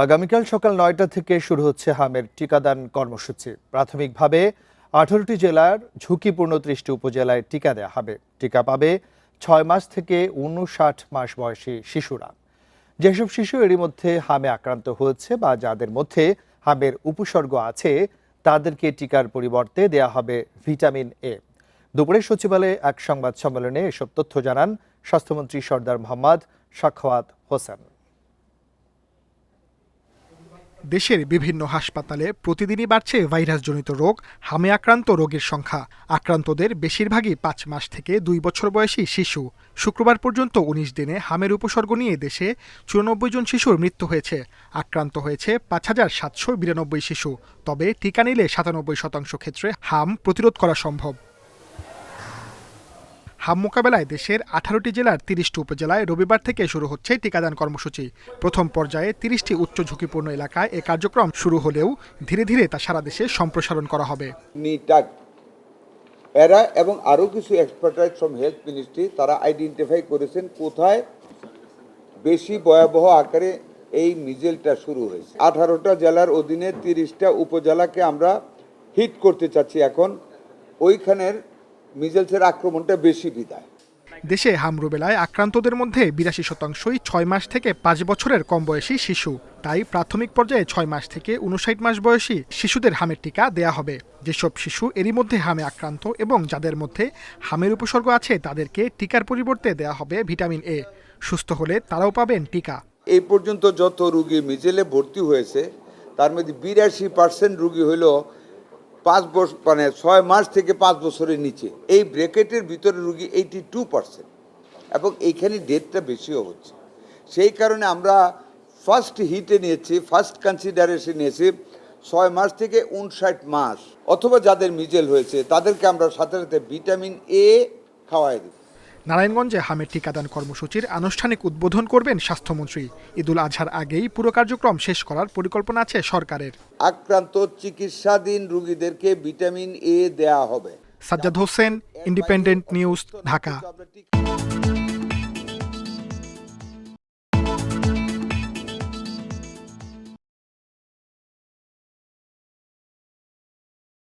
আগামীকাল সকাল ৯টা থেকে শুরু হচ্ছে হামের টিকাদান কর্মসূচি। প্রাথমিকভাবে 18টি জেলার ঝুঁকিপূর্ণ 30টি উপজেলায় টিকা দেওয়া হবে। টিকা পাবে 6 মাস থেকে 59 মাস বয়সী শিশুরা। যেসব শিশু এরই মধ্যে হামে আক্রান্ত হয়েছে বা যাদের মধ্যে হামের উপসর্গ আছে তাদেরকে টিকার পরিবর্তে দেয়া হবে ভিটামিন এ। দুপুরে সচিবালয়ে এক সংবাদ সম্মেলনে এসব তথ্য জানান স্বাস্থ্যমন্ত্রী সরদার মোহাম্মদ সাখাওয়াত হোসেন। দেশের বিভিন্ন হাসপাতালে প্রতিদিনই বাড়ছে ভাইরাসজনিত রোগ হামে আক্রান্ত রোগীর সংখ্যা। আক্রান্তদের বেশিরভাগই 5 মাস থেকে 2 বছর বয়সী শিশু। শুক্রবার পর্যন্ত 19 দিনে হামের উপসর্গ নিয়ে দেশে 94 জন শিশুর মৃত্যু হয়েছে। আক্রান্ত হয়েছে 5792 শিশু। তবে টিকা নিলে 97% ক্ষেত্রে হাম প্রতিরোধ করা সম্ভব। হাম মোকাবেলায় দেশের 18টি জেলার 30টি উপজেলায় রবিবার থেকে শুরু হচ্ছে টিকাদান কর্মসূচি। প্রথম পর্যায়ে 30টি উচ্চ ঝুঁকিপূর্ণ এলাকায় এ কার্যক্রম শুরু হলেও ধীরে ধীরে তা সারা দেশে সম্প্রসারণ করা হবে। এরা এবং আরও কিছু এক্সপার্টাইজ ফ্রম হেলথ মিনিস্ট্রি তারা আইডেন্টিফাই করেছেন কোথায় বেশি ভয়াবহ আকারে এই মিজেলটা শুরু হয়েছে। 18টা জেলার অধীনে 30টা উপজেলাকে আমরা হিট করতে চাচ্ছি। এখন ওইখানের মিজেলসের আক্রমণটা বেশি বিদায়। দেশে হাম রুবেলায় আক্রান্তদের মধ্যে 82%ই 6 মাস থেকে 5 বছরের কম বয়সী শিশু। তাই প্রাথমিক পর্যায়ে 6 মাস থেকে 59 মাস বয়সী শিশুদের হামের টিকা দেয়া হবে। যেসব শিশু এরই মধ্যে হামে আক্রান্ত এবং যাদের মধ্যে হামের উপসর্গ আছে তাদেরকে টিকার পরিবর্তে দেয়া হবে ভিটামিন এ। সুস্থ হলে তারাও পাবেন টিকা। এই পর্যন্ত যত রোগী মিজেলে ভর্তি হয়েছে তার মধ্যে 82% রোগী হলো 5 বছর মানে 6 মাস থেকে 5 বছরের নিচে। এই ব্র্যাকেটের ভিতরে রোগী 82% এবং এইখানে ডেথটা বেশিও হচ্ছে। সেই কারণে আমরা ফার্স্ট হিটে নিয়েছি, ফার্স্ট কনসিডারেশন নিয়েছি 6 মাস থেকে 59 মাস অথবা যাদের মিজেল হয়েছে তাদেরকে আমরা সাথে সাথে ভিটামিন এ খাওয়াই দিই। নারায়ণগঞ্জে হামের টিকাদান কর্মসূচির আনুষ্ঠানিক উদ্বোধন করবেন স্বাস্থ্যমন্ত্রী। ঈদুল আজহার আগেই পুরো কার্যক্রম শেষ করার পরিকল্পনা আছে সরকারের। আক্রান্ত চিকিৎসাধীন রোগীদেরকে ভিটামিন এ দেয়া হবে। Sajjad Hossain, independent news, Dhaka.